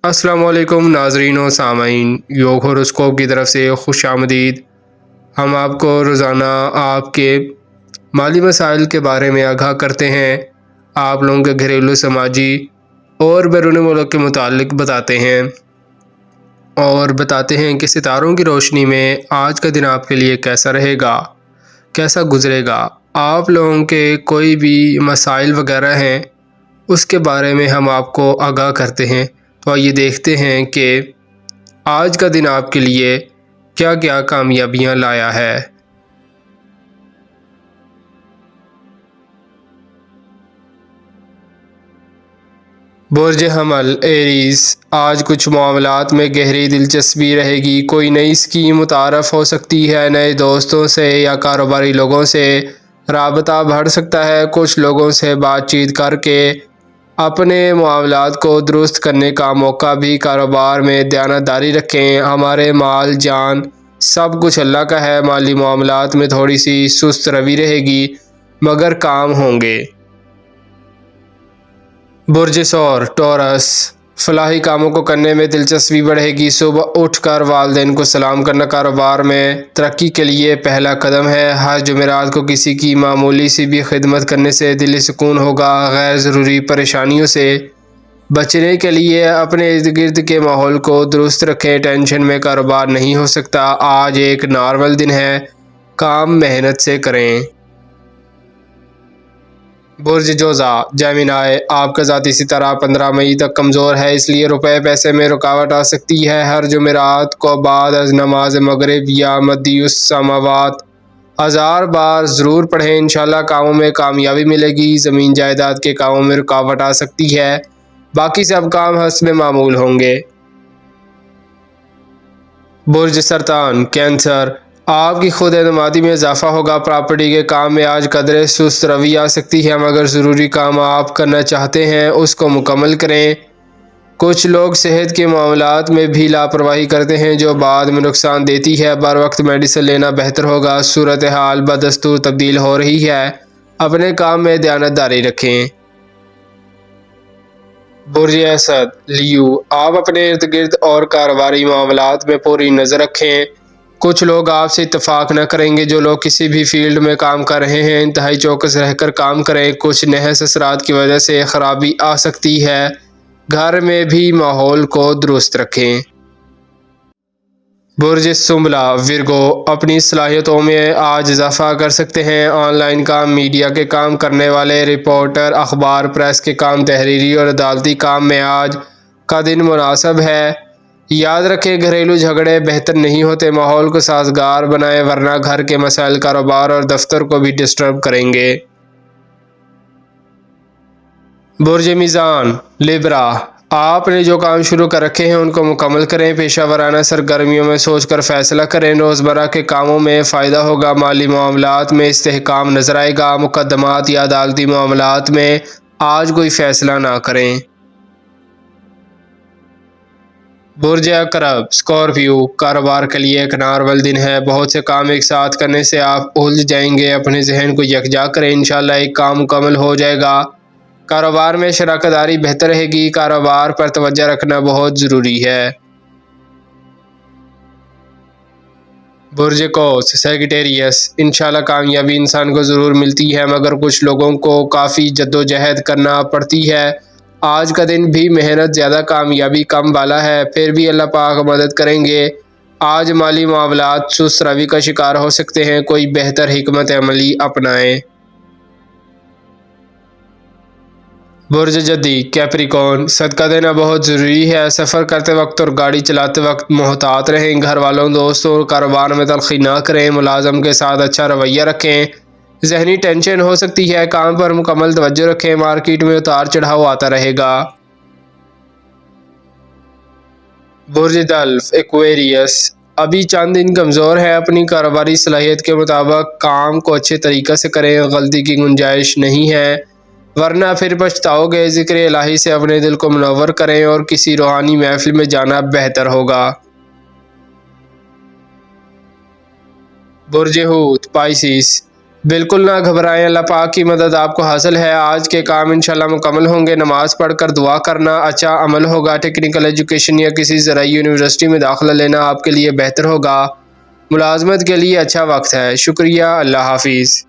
अस्सलाम वालेकुम नाजरीन व सामाइन, योग होरोस्कोप की तरफ से खुश आमदीद। हम आपको रोज़ाना आपके माली मसाइल के बारे में आगाह करते हैं, आप लोगों के घरेलू, समाजी और बैरून मुल्क के मुतालिक बताते हैं और बताते हैं कि सितारों की रोशनी में आज का दिन आपके लिए कैसा रहेगा, कैसा गुजरेगा। आप लोगों के कोई भी मसाइल वगैरह हैं उसके बारे में हम आपको आगाह करते हैं। तो आइए देखते हैं कि आज का दिन आपके लिए क्या क्या कामयाबियां लाया है। बुर्ज हमल एरीज, आज कुछ मामलात में गहरी दिलचस्पी रहेगी। कोई नई स्कीम मुतारफ़ हो सकती है, नए दोस्तों से या कारोबारी लोगों से राबता बढ़ सकता है। कुछ लोगों से बातचीत करके अपने मामलात को दुरुस्त करने का मौका भी। कारोबार में दयानतदारी रखें, हमारे माल जान सब कुछ अल्लाह का है। माली मामलात में थोड़ी सी सुस्त रवि रहेगी मगर काम होंगे। बुर्ज सौर टॉरस, फलाही कामों को करने में दिलचस्पी बढ़ेगी। सुबह उठकर वालिदैन को सलाम करना कारोबार में तरक्की के लिए पहला कदम है। हर जुमेरात को किसी की मामूली सी भी खिदमत करने से दिली सुकून होगा। गैर ज़रूरी परेशानियों से बचने के लिए अपने इर्द गिर्द के माहौल को दुरुस्त रखें। टेंशन में कारोबार नहीं हो सकता। आज एक नॉर्मल दिन है, काम मेहनत से करें। बुर्ज जोज़ा जेमिनाई, आपका ज़ाती सितारा 15 मई तक कमज़ोर है, इसलिए रुपए पैसे में रुकावट आ सकती है। हर जुमेरात को बाद अज़ नमाज मगरिब या मद्युस समावात 1000 बार ज़रूर पढ़ें। इंशाल्लाह कामों में कामयाबी मिलेगी। ज़मीन जायदाद के कामों में रुकावट आ सकती है, बाकी सब काम हस्ब मामूल होंगे। बुर्ज सरतान कैंसर, आपकी खुद एतमादी में इजाफा होगा। प्रॉपर्टी के काम में आज कदरे सुस्त रवि आ सकती है, मगर ज़रूरी काम आप करना चाहते हैं उसको मुकम्मल करें। कुछ लोग सेहत के मामलात में भी लापरवाही करते हैं जो बाद में नुकसान देती है। बर वक्त मेडिसिन लेना बेहतर होगा। सूरत हाल बदस्तूर तब्दील हो रही है, अपने काम में दयानतदारी रखें। बुर्ज असद लियो, आप अपने इर्द गिर्द और कारोबारी मामलात में पूरी नज़र रखें। कुछ लोग आपसे इत्तफाक न करेंगे। जो लोग किसी भी फील्ड में काम कर रहे हैं इंतहाई चौकस रहकर काम करें। कुछ नहस असरात की वजह से खराबी आ सकती है, घर में भी माहौल को दुरुस्त रखें। बुर्ज सुम्बला विरगो, अपनी सलाहियतों में आज इजाफा कर सकते हैं। ऑनलाइन काम, मीडिया के काम करने वाले रिपोर्टर, अखबार प्रेस के काम, तहरीरी और अदालती काम में आज का दिन मुनासिब है। याद रखें, घरेलू झगड़े बेहतर नहीं होते। माहौल को साजगार बनाएं वरना घर के मसाइल कारोबार और दफ्तर को भी डिस्टर्ब करेंगे। बुर्ज मीज़ान लिब्रा, आपने जो काम शुरू कर रखे हैं उनको मुकम्मल करें। पेशा वराना सरगर्मियों में सोचकर फैसला करें। रोज़मर्रा के कामों में फ़ायदा होगा। माली मामलात में इस्तेहकाम नजर आएगा। मुकदमात या अदालती मामलात में आज कोई फैसला ना करें। बुर्ज अकरब स्कॉर्पियो, कारोबार के लिए एक नॉर्मल दिन है। बहुत से काम एक साथ करने से आप उलझ जाएंगे। अपने जहन को यकजा करें, इंशाल्लाह एक काम मुकम्मल हो जाएगा। कारोबार में शराकतदारी बेहतर रहेगी। कारोबार पर तवज्जो रखना बहुत ज़रूरी है। बुर्ज कौस सेक्रेटेरियस, इंशाल्लाह कामयाबी इंसान को ज़रूर मिलती है, मगर कुछ लोगों को काफ़ी जद्दोजहद करना पड़ती है। आज का दिन भी मेहनत ज़्यादा, कामयाबी कम वाला है, फिर भी अल्लाह पाक मदद करेंगे। आज माली मामलात सुस्त रवि का शिकार हो सकते हैं, कोई बेहतर हिकमत अमली अपनाएं। बुर्ज जद्दी कैप्रिकॉर्न, सदका देना बहुत ज़रूरी है। सफ़र करते वक्त और गाड़ी चलाते वक्त मोहतात रहें। घर वालों, दोस्तों और कारोबार में तलखी ना करें। मुलाजम के साथ अच्छा रवैया रखें। जहनी टेंशन हो सकती है, काम पर मुकम्मल तवज्जो रखें। मार्केट में उतार चढ़ाव आता रहेगा। बुर्ज दल्फ एक्वेरियस, अभी चंद दिन कमज़ोर है। अपनी कारोबारी सलाहियत के मुताबिक काम को अच्छे तरीक़े से करें, गलती की गुंजाइश नहीं है वरना फिर पछताओगे। ज़िक्र इलाही से अपने दिल को मुनव्वर करें और किसी रूहानी महफिल में जाना बेहतर होगा। बुर्ज हूत पाइसिस, بالکل نہ گھبرائیں، اللہ پاک کی مدد آپ کو حاصل ہے۔ آج کے کام انشاءاللہ مکمل ہوں گے۔ نماز پڑھ کر دعا کرنا اچھا عمل ہوگا۔ ٹیکنیکل ایجوکیشن یا کسی زرعی یونیورسٹی میں داخلہ لینا آپ کے لیے بہتر ہوگا۔ ملازمت کے لیے اچھا وقت ہے۔ شکریہ، اللہ حافظ۔